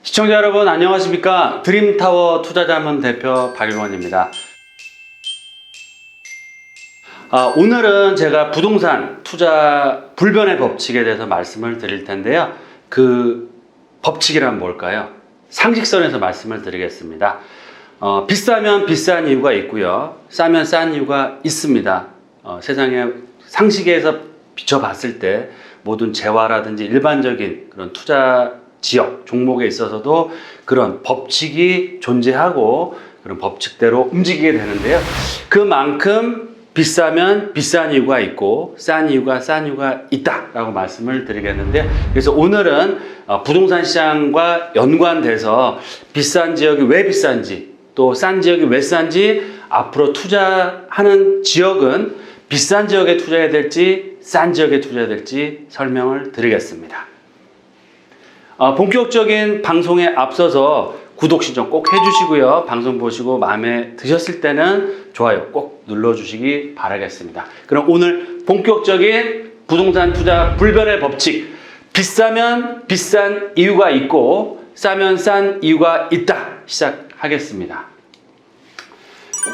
시청자 여러분 안녕하십니까? 드림타워 투자자문 대표 박일원입니다. 오늘은 제가 부동산 투자 불변의 법칙에 대해서 말씀을 드릴 텐데요. 그 법칙이란 뭘까요? 상식선에서 말씀을 드리겠습니다. 비싸면 비싼 이유가 있고요. 싸면 싼 이유가 있습니다. 세상에 상식에서 비춰봤을 때 모든 재화라든지 일반적인 그런 투자 지역, 종목에 있어서도 그런 법칙이 존재하고 그런 법칙대로 움직이게 되는데요. 그만큼 비싸면 비싼 이유가 있고 싼 이유가 싼 이유가 있다라고 말씀을 드리겠는데요. 그래서 오늘은 부동산 시장과 연관돼서 비싼 지역이 왜 비싼지 또 싼 지역이 왜 싼지 앞으로 투자하는 지역은 비싼 지역에 투자해야 될지 싼 지역에 투자해야 될지 설명을 드리겠습니다. 본격적인 방송에 앞서서 구독 신청 꼭 해주시고요. 방송 보시고 마음에 드셨을 때는 좋아요 꼭 눌러주시기 바라겠습니다. 그럼 오늘 본격적인 부동산 투자 불변의 법칙, 비싸면 비싼 이유가 있고 싸면 싼 이유가 있다 시작하겠습니다.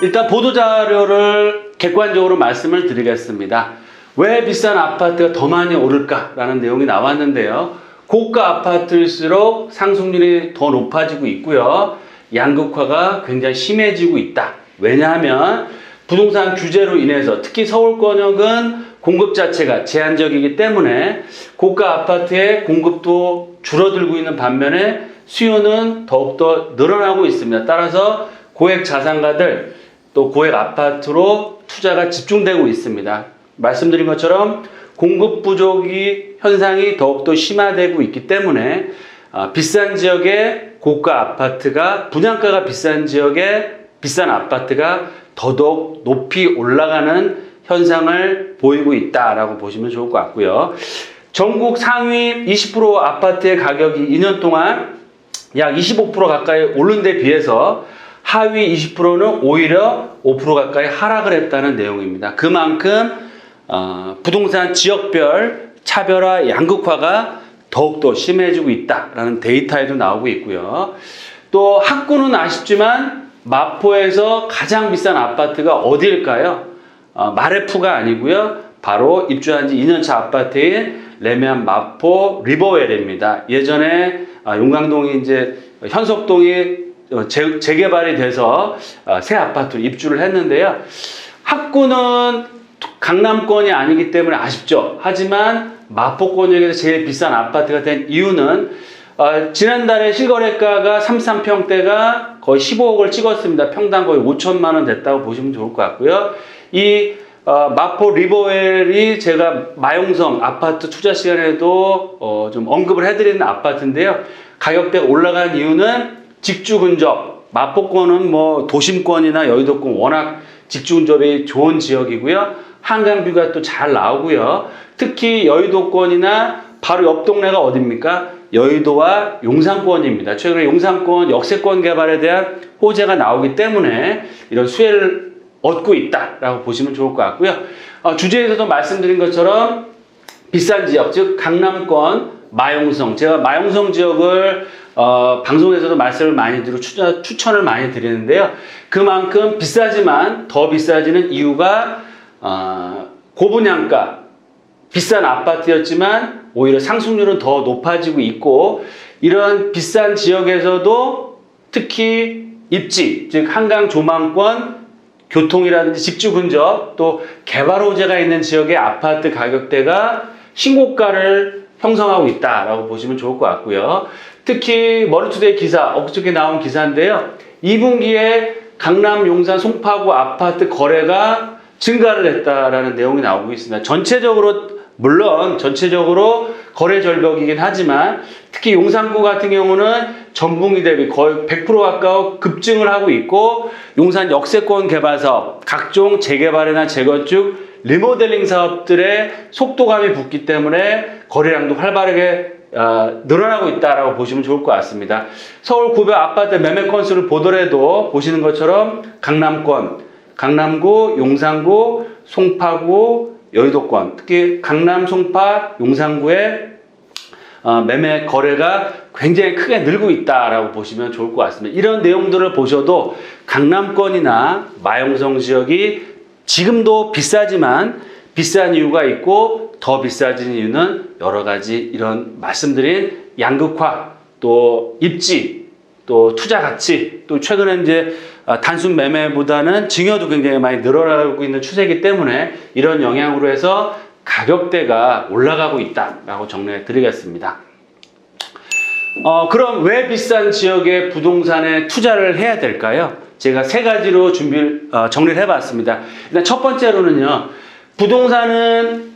일단 보도자료를 객관적으로 말씀을 드리겠습니다. 왜 비싼 아파트가 더 많이 오를까라는 내용이 나왔는데요. 고가 아파트일수록 상승률이 더 높아지고 있고요. 양극화가 굉장히 심해지고 있다. 왜냐하면 부동산 규제로 인해서 특히 서울권역은 공급 자체가 제한적이기 때문에 고가 아파트의 공급도 줄어들고 있는 반면에 수요는 더욱더 늘어나고 있습니다. 따라서 고액 자산가들 또 고액 아파트로 투자가 집중되고 있습니다. 말씀드린 것처럼 공급 부족이 현상이 더욱더 심화되고 있기 때문에 비싼 지역의 고가 아파트가 분양가가 비싼 지역의 비싼 아파트가 더더욱 높이 올라가는 현상을 보이고 있다라고 보시면 좋을 것 같고요. 전국 상위 20% 아파트의 가격이 2년 동안 약 25% 가까이 오른 데 비해서 하위 20%는 오히려 5% 가까이 하락을 했다는 내용입니다. 그만큼 부동산 지역별 차별화 양극화가 더욱더 심해지고 있다라는 데이터에도 나오고 있고요. 또 학구는 아쉽지만 마포에서 가장 비싼 아파트가 어디일까요? 마레프가 아니고요. 바로 입주한 지 2년차 아파트인 레미안 마포 리버웰입니다. 예전에 용강동이 이제 현석동이 재개발이 돼서 새 아파트로 입주를 했는데요. 학구는 강남권이 아니기 때문에 아쉽죠. 하지만 마포권역에서 제일 비싼 아파트가 된 이유는 지난달에 실거래가가 33평대가 거의 15억을 찍었습니다. 평당 거의 5천만 원 됐다고 보시면 좋을 것 같고요. 이 마포 리버웰이 제가 마용성 아파트 투자 시간에도 좀 언급을 해드리는 아파트인데요. 가격대가 올라간 이유는 직주 근접, 마포권은 뭐 도심권이나 여의도권 워낙 직주 근접이 좋은 지역이고요. 한강뷰가 또 잘 나오고요. 특히 여의도권이나 바로 옆 동네가 어딥니까? 여의도와 용산권입니다. 최근에 용산권 역세권 개발에 대한 호재가 나오기 때문에 이런 수혜를 얻고 있다라고 보시면 좋을 것 같고요. 주제에서도 말씀드린 것처럼 비싼 지역, 즉 강남권, 마용성. 제가 마용성 지역을 방송에서도 말씀을 많이 드리고 추천을 많이 드리는데요. 그만큼 비싸지만 더 비싸지는 이유가 고분양가, 비싼 아파트였지만 오히려 상승률은 더 높아지고 있고 이런 비싼 지역에서도 특히 입지, 즉 한강 조망권, 교통이라든지 직주 근접 또 개발 호재가 있는 지역의 아파트 가격대가 신고가를 형성하고 있다라고 보시면 좋을 것 같고요. 특히 머니투데이 기사, 엊그저께 나온 기사인데요. 2분기에 강남, 용산, 송파구 아파트 거래가 증가를 했다라는 내용이 나오고 있습니다. 물론 전체적으로 거래 절벽이긴 하지만 특히 용산구 같은 경우는 전분기 대비 거의 100% 가까운 급증을 하고 있고 용산 역세권 개발 사업, 각종 재개발이나 재건축, 리모델링 사업들의 속도감이 붙기 때문에 거래량도 활발하게 늘어나고 있다라고 보시면 좋을 것 같습니다. 서울 구별 아파트 매매 건수를 보더라도 보시는 것처럼 강남권, 강남구, 용산구, 송파구, 여의도권, 특히 강남, 송파, 용산구의 매매 거래가 굉장히 크게 늘고 있다라고 보시면 좋을 것 같습니다. 이런 내용들을 보셔도 강남권이나 마용성 지역이 지금도 비싸지만 비싼 이유가 있고 더 비싸진 이유는 여러 가지 이런 말씀드린 양극화, 또 입지, 또 투자 가치, 또 최근에 이제 단순 매매보다는 증여도 굉장히 많이 늘어나고 있는 추세이기 때문에 이런 영향으로 해서 가격대가 올라가고 있다라고 정리해 드리겠습니다. 그럼 왜 비싼 지역의 부동산에 투자를 해야 될까요? 제가 세 가지로 정리를 해봤습니다. 일단 첫 번째로는요, 부동산은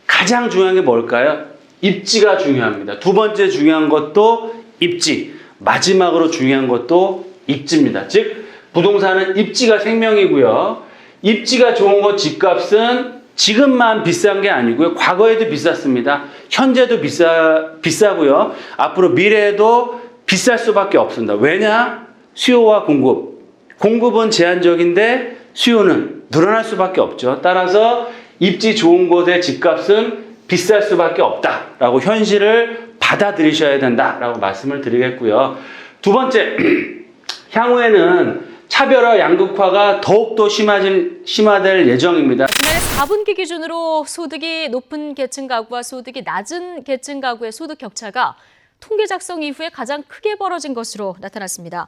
가장 중요한 게 뭘까요? 입지가 중요합니다. 두 번째 중요한 것도 입지, 마지막으로 중요한 것도 입지입니다. 즉 부동산은 입지가 생명이고요. 입지가 좋은 것 집값은 지금만 비싼 게 아니고요. 과거에도 비쌌습니다. 현재도 비싸고요. 앞으로 미래에도 비쌀 수밖에 없습니다. 왜냐? 수요와 공급. 공급은 제한적인데 수요는 늘어날 수밖에 없죠. 따라서 입지 좋은 곳의 집값은 비쌀 수밖에 없다라고 현실을 받아들이셔야 된다라고 말씀을 드리겠고요. 두 번째, 향후에는 차별화 양극화가 더욱더 심화될 예정입니다. 지난해 4분기 기준으로 소득이 높은 계층 가구와 소득이 낮은 계층 가구의 소득 격차가 통계 작성 이후에 가장 크게 벌어진 것으로 나타났습니다.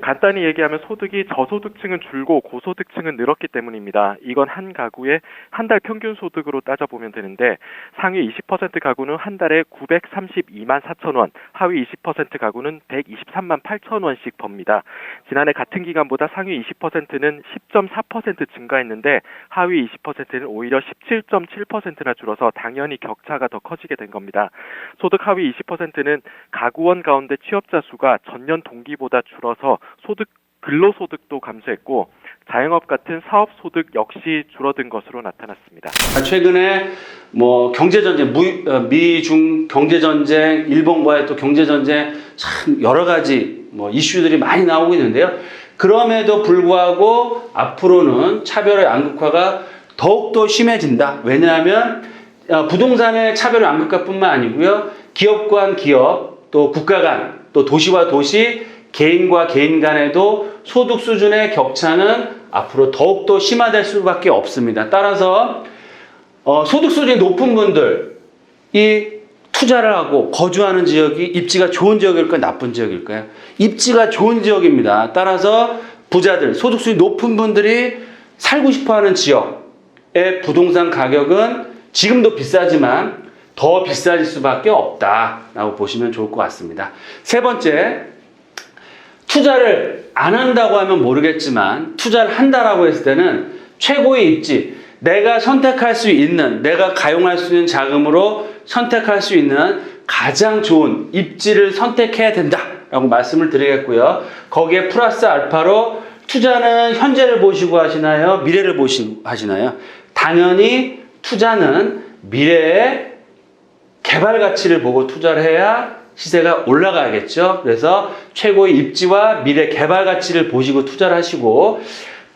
간단히 얘기하면 소득이 저소득층은 줄고 고소득층은 늘었기 때문입니다. 이건 한 가구의 한 달 평균 소득으로 따져보면 되는데 상위 20% 가구는 한 달에 932만 4천 원, 하위 20% 가구는 123만 8천 원씩 법니다. 지난해 같은 기간보다 상위 20%는 10.4% 증가했는데 하위 20%는 오히려 17.7%나 줄어서 당연히 격차가 더 커지게 된 겁니다. 소득 하위 20%는 가구원 가운데 취업자 수가 전년 동기보다 줄어서 근로소득도 감소했고 자영업 같은 사업소득 역시 줄어든 것으로 나타났습니다. 최근에 경제전쟁, 미중 경제전쟁, 일본과의 또 경제전쟁 참 여러 가지 이슈들이 많이 나오고 있는데요. 그럼에도 불구하고 앞으로는 차별화 양극화가 더욱더 심해진다. 왜냐하면 부동산의 차별화 양극화뿐만 아니고요. 기업 간 기업, 또 국가 간, 또 도시와 도시, 개인과 개인 간에도 소득 수준의 격차는 앞으로 더욱더 심화될 수밖에 없습니다. 따라서 소득 수준이 높은 분들이 투자를 하고 거주하는 지역이 입지가 좋은 지역일까요? 나쁜 지역일까요? 입지가 좋은 지역입니다. 따라서 부자들, 소득 수준이 높은 분들이 살고 싶어하는 지역의 부동산 가격은 지금도 비싸지만 더 비싸질 수밖에 없다라고 보시면 좋을 것 같습니다. 세 번째, 투자를 안 한다고 하면 모르겠지만 투자를 한다라고 했을 때는 최고의 입지, 내가 선택할 수 있는, 내가 가용할 수 있는 자금으로 선택할 수 있는 가장 좋은 입지를 선택해야 된다라고 말씀을 드리겠고요. 거기에 플러스 알파로 투자는 현재를 보시고 하시나요? 미래를 보시고 하시나요? 당연히 투자는 미래의 개발 가치를 보고 투자를 해야 시세가 올라가겠죠. 그래서 최고의 입지와 미래 개발 가치를 보시고 투자를 하시고,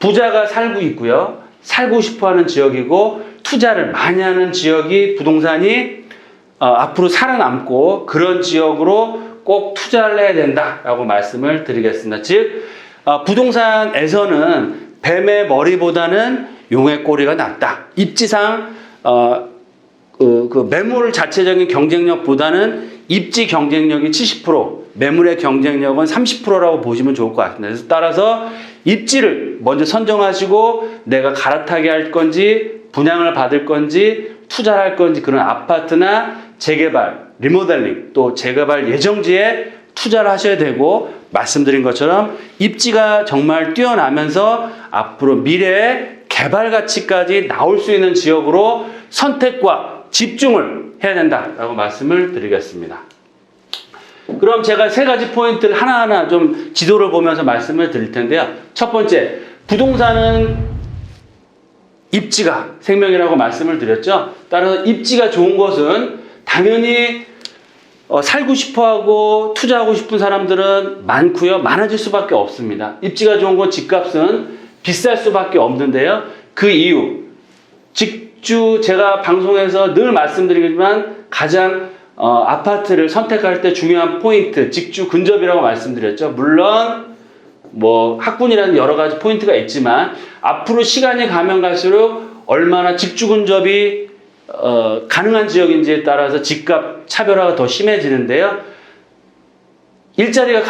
부자가 살고 있고요. 살고 싶어하는 지역이고 투자를 많이 하는 지역이 부동산이 앞으로 살아남고 그런 지역으로 꼭 투자를 해야 된다라고 말씀을 드리겠습니다. 즉 부동산에서는 뱀의 머리보다는 용의 꼬리가 낫다. 입지상 매물 자체적인 경쟁력보다는 입지 경쟁력이 70%, 매물의 경쟁력은 30%라고 보시면 좋을 것 같습니다. 그래서 따라서 입지를 먼저 선정하시고 내가 갈아타게 할 건지, 분양을 받을 건지, 투자를 할 건지, 그런 아파트나 재개발, 리모델링, 또 재개발 예정지에 투자를 하셔야 되고, 말씀드린 것처럼 입지가 정말 뛰어나면서 앞으로 미래의 개발 가치까지 나올 수 있는 지역으로 선택과 집중을 해야 된다라고 말씀을 드리겠습니다. 그럼 제가 세 가지 포인트를 하나하나 좀 지도를 보면서 말씀을 드릴 텐데요. 첫 번째, 부동산은 입지가 생명이라고 말씀을 드렸죠. 따라서 입지가 좋은 곳은 당연히 살고 싶어하고 투자하고 싶은 사람들은 많고요. 많아질 수밖에 없습니다. 입지가 좋은 곳 집값은 비쌀 수밖에 없는데요. 그 이유, 직주 제가 방송에서 늘 말씀드리지만 가장 아파트를 선택할 때 중요한 포인트, 직주 근접이라고 말씀드렸죠. 물론 뭐 학군이라는 여러 가지 포인트가 있지만 앞으로 시간이 가면 갈수록 얼마나 직주 근접이 가능한 지역인지에 따라서 집값 차별화가 더 심해지는데요. 일자리가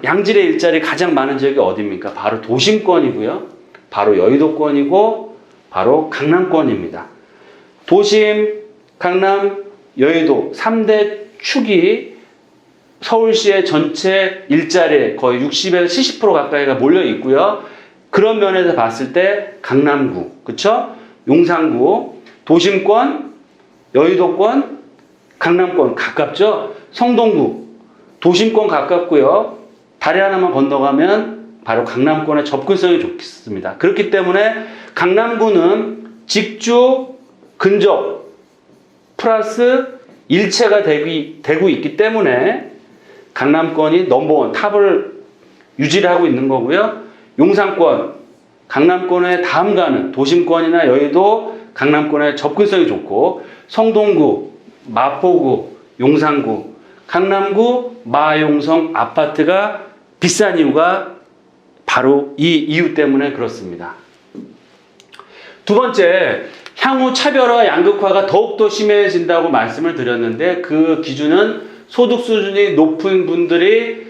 양질의 일자리 가장 많은 지역이 어디입니까? 바로 도심권이고요. 바로 여의도권이고 바로 강남권입니다. 도심, 강남, 여의도 3대 축이 서울시의 전체 일자리에 거의 60에서 70% 가까이가 몰려 있고요. 그런 면에서 봤을 때 강남구, 그쵸? 용산구, 도심권, 여의도권, 강남권 가깝죠? 성동구, 도심권 가깝고요. 다리 하나만 건너가면 바로 강남권의 접근성이 좋습니다. 그렇기 때문에 강남구는 직주, 근접, 플러스 일체가 되고 있기 때문에 강남권이 넘버원, 탑을 유지를 하고 있는 거고요. 용산권, 강남권의 다음 가는 도심권이나 여의도, 강남권의 접근성이 좋고 성동구, 마포구, 용산구, 강남구, 마용성 아파트가 비싼 이유가 바로 이 이유 때문에 그렇습니다. 두 번째, 향후 차별화, 양극화가 더욱더 심해진다고 말씀을 드렸는데 그 기준은 소득 수준이 높은 분들이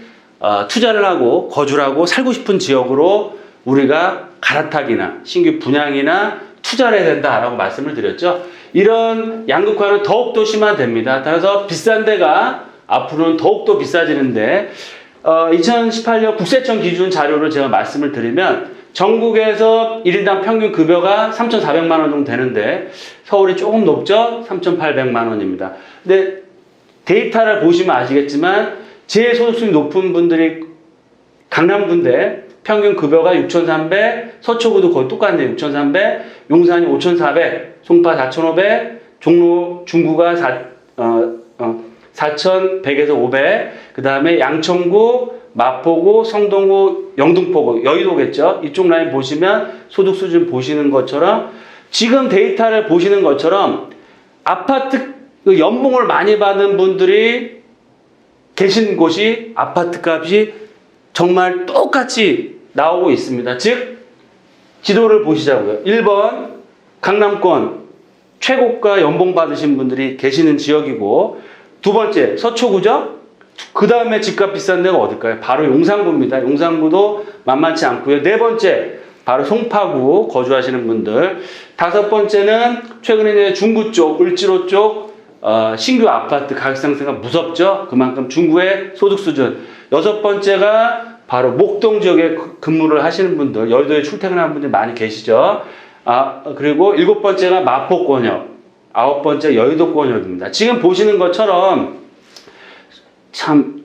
투자를 하고 거주를 하고 살고 싶은 지역으로 우리가 갈아타기나 신규 분양이나 투자를 해야 된다라고 말씀을 드렸죠. 이런 양극화는 더욱더 심화됩니다. 따라서 비싼 데가 앞으로는 더욱더 비싸지는데 2018년 국세청 기준 자료를 제가 말씀을 드리면 전국에서 1인당 평균 급여가 3,400만 원 정도 되는데 서울이 조금 높죠? 3,800만 원입니다. 근데 데이터를 보시면 아시겠지만 제일 소득수준이 높은 분들이 강남구인데 평균 급여가 6,300, 서초구도 거의 똑같네요. 6,300, 용산이 5,400, 송파 4,500, 종로 중구가 4,100에서 500, 그 다음에 양천구, 마포구, 성동구, 영등포구, 여의도겠죠. 이쪽 라인 보시면 소득 수준 보시는 것처럼 지금 데이터를 보시는 것처럼 아파트 연봉을 많이 받는 분들이 계신 곳이 아파트 값이 정말 똑같이 나오고 있습니다. 즉 지도를 보시자고요. 1번 강남권 최고가 연봉 받으신 분들이 계시는 지역이고 두 번째 서초구죠. 그 다음에 집값 비싼 데가 어딜까요? 바로 용산구입니다. 용산구도 만만치 않고요. 네 번째 바로 송파구 거주하시는 분들. 다섯 번째는 최근에 이제 중구 쪽, 을지로 쪽 신규 아파트 가격 상승가 무섭죠. 그만큼 중구의 소득 수준. 여섯 번째가 바로 목동 지역에 근무를 하시는 분들, 여의도에 출퇴근하는 분들이 많이 계시죠. 그리고 일곱 번째가 마포권역, 아홉 번째 여의도권역입니다. 지금 보시는 것처럼 참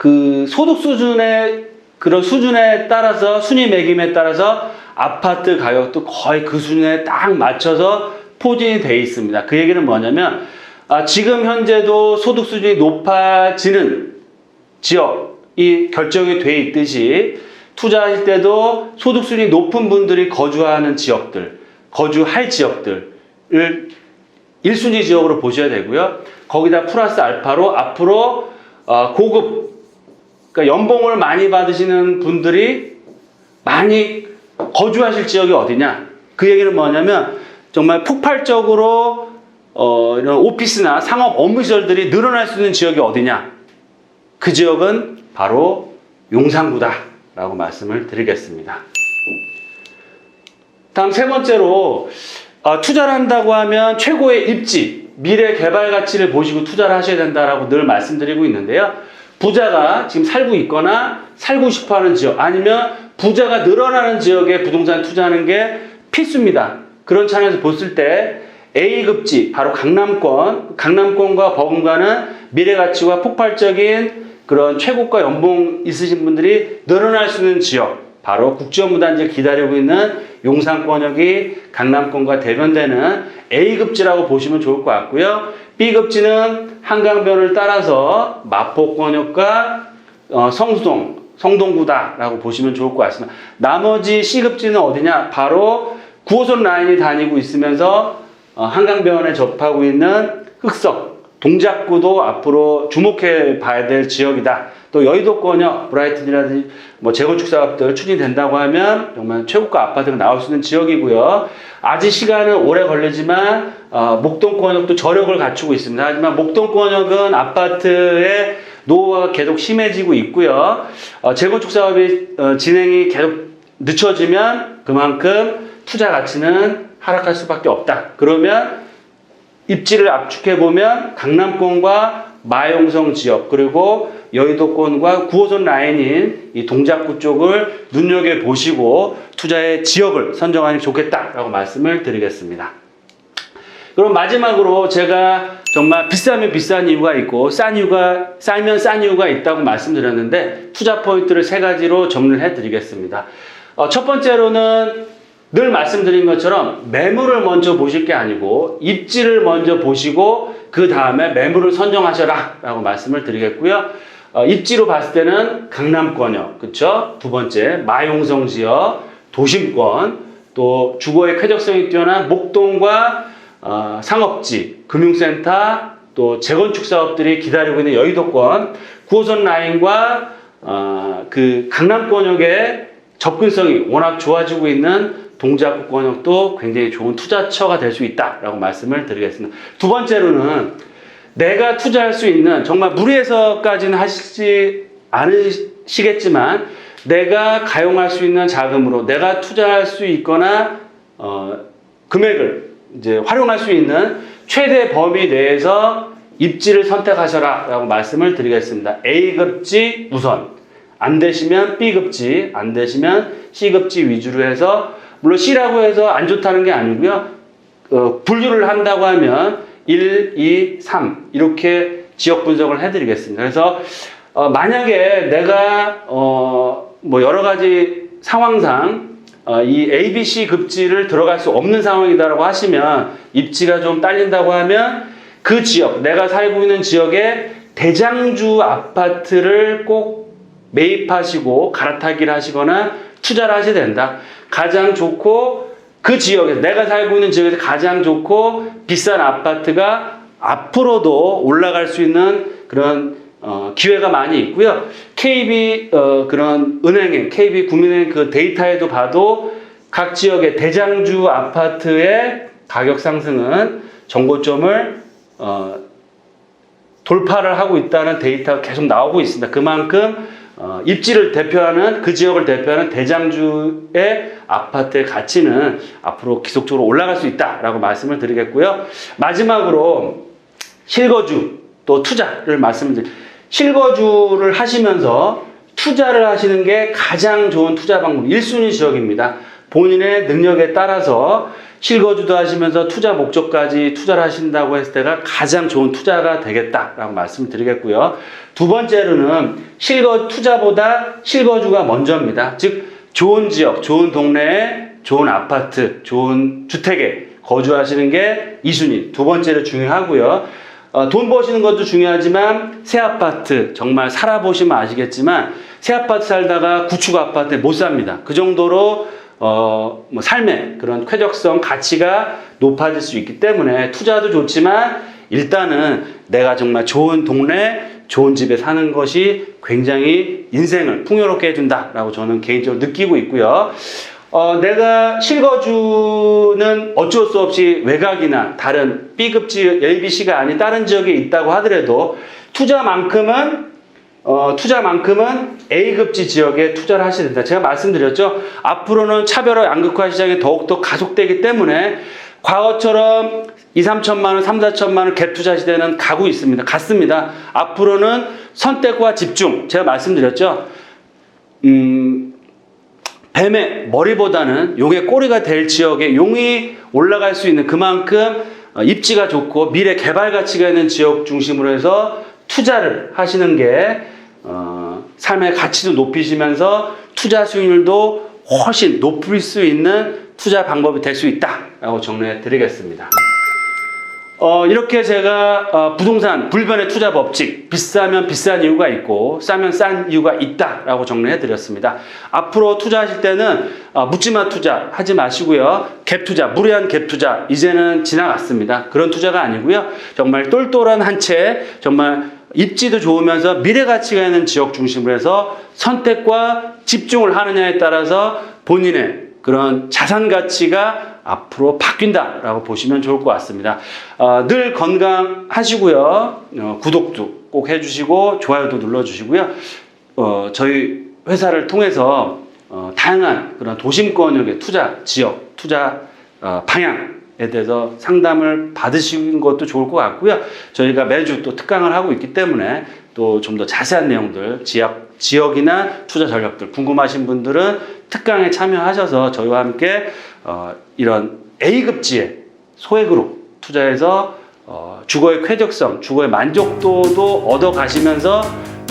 그 소득 수준의 그런 수준에 따라서 순위 매김에 따라서 아파트 가격도 거의 그 수준에 딱 맞춰서 포진이 되어 있습니다. 그 얘기는 뭐냐면 지금 현재도 소득 수준이 높아지는 지역이 결정이 돼 있듯이 투자하실 때도 소득 수준이 높은 분들이 거주하는 지역들, 거주할 지역들을 1순위 지역으로 보셔야 되고요. 거기다 플러스 알파로 앞으로 고급, 그러니까 연봉을 많이 받으시는 분들이 많이 거주하실 지역이 어디냐? 그 얘기는 뭐냐면 정말 폭발적으로 이런 오피스나 상업 업무시설들이 늘어날 수 있는 지역이 어디냐? 그 지역은 바로 용산구다라고 말씀을 드리겠습니다. 다음 세 번째로 투자를 한다고 하면 최고의 입지, 미래 개발 가치를 보시고 투자를 하셔야 된다라고 늘 말씀드리고 있는데요. 부자가 지금 살고 있거나 살고 싶어하는 지역 아니면 부자가 늘어나는 지역에 부동산 투자하는 게 필수입니다. 그런 차원에서 봤을 때 A급지, 바로 강남권과 버금가는 미래 가치와 폭발적인 그런 최고가 연봉 있으신 분들이 늘어날 수 있는 지역, 바로 국제업무단지를 기다리고 있는 용산권역이 강남권과 대변되는 A급지라고 보시면 좋을 것 같고요. B급지는 한강변을 따라서 마포권역과 성동구다라고 보시면 좋을 것 같습니다. 나머지 C급지는 어디냐? 바로 9호선 라인이 다니고 있으면서 한강변에 접하고 있는 흑석, 동작구도 앞으로 주목해 봐야 될 지역이다. 또 여의도권역, 브라이튼이라든지 뭐 재건축 사업들 추진된다고 하면 정말 최고가 아파트가 나올 수 있는 지역이고요. 아직 시간은 오래 걸리지만 목동권역도 저력을 갖추고 있습니다. 하지만 목동권역은 아파트의 노후가 계속 심해지고 있고요. 재건축 사업이 진행이 계속 늦춰지면 그만큼 투자 가치는 하락할 수밖에 없다. 그러면 입지를 압축해 보면 강남권과 마용성 지역 그리고 여의도권과 9호선 라인인 이 동작구 쪽을 눈여겨보시고 투자의 지역을 선정하는 게 좋겠다라고 말씀을 드리겠습니다. 그럼 마지막으로 제가 정말 비싸면 비싼 이유가 있고 싸면 싼 이유가 있다고 말씀드렸는데 투자 포인트를 3가지로 정리를 해드리겠습니다. 첫 번째로는 늘 말씀드린 것처럼 매물을 먼저 보실 게 아니고 입지를 먼저 보시고 그 다음에 매물을 선정하셔라 라고 말씀을 드리겠고요. 입지로 봤을 때는 강남권역, 그쵸? 두 번째, 마용성 지역, 도심권, 또 주거의 쾌적성이 뛰어난 목동과 상업지, 금융센터, 또 재건축 사업들이 기다리고 있는 여의도권, 9호선 라인과 그 강남권역의 접근성이 워낙 좋아지고 있는 동작구권역도 굉장히 좋은 투자처가 될 수 있다라고 말씀을 드리겠습니다. 두 번째로는 내가 투자할 수 있는 정말 무리해서까지는 하시지 않으시겠지만 내가 가용할 수 있는 자금으로 내가 투자할 수 있거나 금액을 이제 활용할 수 있는 최대 범위 내에서 입지를 선택하셔라라고 말씀을 드리겠습니다. A급지 우선, 안 되시면 B급지, 안 되시면 C급지 위주로 해서 물론 C라고 해서 안 좋다는 게 아니고요. 분류를 한다고 하면 1, 2, 3 이렇게 지역 분석을 해드리겠습니다. 그래서 만약에 내가 뭐 여러 가지 상황상 이 A, B, C 급지를 들어갈 수 없는 상황이다라고 하시면 입지가 좀 딸린다고 하면 그 지역, 내가 살고 있는 지역에 대장주 아파트를 꼭 매입하시고 갈아타기를 하시거나 투자를 하셔야 된다. 가장 좋고 그 지역에서 내가 살고 있는 지역에서 가장 좋고 비싼 아파트가 앞으로도 올라갈 수 있는 그런 기회가 많이 있고요. KB 그런 은행의 KB 국민은행 그 데이터에도 봐도 각 지역의 대장주 아파트의 가격 상승은 정고점을 돌파를 하고 있다는 데이터가 계속 나오고 있습니다. 그만큼 입지를 대표하는 그 지역을 대표하는 대장주의 아파트의 가치는 앞으로 지속적으로 올라갈 수 있다라고 말씀을 드리겠고요. 마지막으로 실거주 또 투자를 말씀드립니다. 실거주를 하시면서 투자를 하시는 게 가장 좋은 투자 방법 1순위 지역입니다. 본인의 능력에 따라서 실거주도 하시면서 투자 목적까지 투자를 하신다고 했을 때가 가장 좋은 투자가 되겠다라고 말씀드리겠고요. 두 번째로는 투자보다 실거주가 먼저입니다. 즉 좋은 지역, 좋은 동네에 좋은 아파트, 좋은 주택에 거주하시는 게 2순위, 두 번째로 중요하고요. 돈 버시는 것도 중요하지만 새 아파트 정말 살아보시면 아시겠지만 새 아파트 살다가 구축 아파트에 못 삽니다. 그 정도로 뭐 삶의 그런 쾌적성, 가치가 높아질 수 있기 때문에 투자도 좋지만 일단은 내가 정말 좋은 동네, 좋은 집에 사는 것이 굉장히 인생을 풍요롭게 해준다라고 저는 개인적으로 느끼고 있고요. 내가 실거주는 어쩔 수 없이 외곽이나 다른 B급지, ABC가 아닌 다른 지역에 있다고 하더라도 투자만큼은 A급지 지역에 투자를 하셔야 된다. 제가 말씀드렸죠. 앞으로는 차별화 양극화 시장이 더욱더 가속되기 때문에 과거처럼 2, 3천만 원, 3, 4천만 원 갭 투자 시대는 가고 있습니다. 갔습니다. 앞으로는 선택과 집중. 제가 말씀드렸죠. 뱀의 머리보다는 용의 꼬리가 될 지역에 용이 올라갈 수 있는 그만큼 입지가 좋고 미래 개발 가치가 있는 지역 중심으로 해서 투자를 하시는 게 삶의 가치도 높이시면서 투자 수익률도 훨씬 높일 수 있는 투자 방법이 될 수 있다라고 정리해 드리겠습니다. 이렇게 제가 부동산 불변의 투자 법칙, 비싸면 비싼 이유가 있고 싸면 싼 이유가 있다라고 정리해 드렸습니다. 앞으로 투자하실 때는 묻지마 투자 하지 마시고요. 갭 투자, 무리한 갭 투자 이제는 지나갔습니다. 그런 투자가 아니고요. 정말 똘똘한 한 채, 정말 입지도 좋으면서 미래 가치가 있는 지역 중심으로 해서 선택과 집중을 하느냐에 따라서 본인의 그런 자산 가치가 앞으로 바뀐다라고 보시면 좋을 것 같습니다. 늘 건강하시고요. 구독도 꼭 해주시고 좋아요도 눌러주시고요. 저희 회사를 통해서 다양한 그런 도심권역의 투자 지역, 투자 방향에 대해서 상담을 받으시는 것도 좋을 것 같고요. 저희가 매주 또 특강을 하고 있기 때문에 또 좀 더 자세한 내용들, 지역이나 투자 전략들 궁금하신 분들은 특강에 참여하셔서 저희와 함께 이런 A급지의 소액으로 투자해서 주거의 쾌적성, 주거의 만족도도 얻어가시면서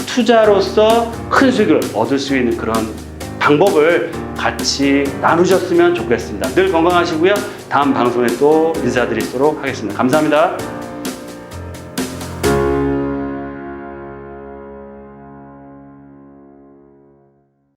투자로서 큰 수익을 얻을 수 있는 그런 방법을 같이 나누셨으면 좋겠습니다. 늘 건강하시고요. 다음 방송에 또 인사드리도록 하겠습니다. 감사합니다.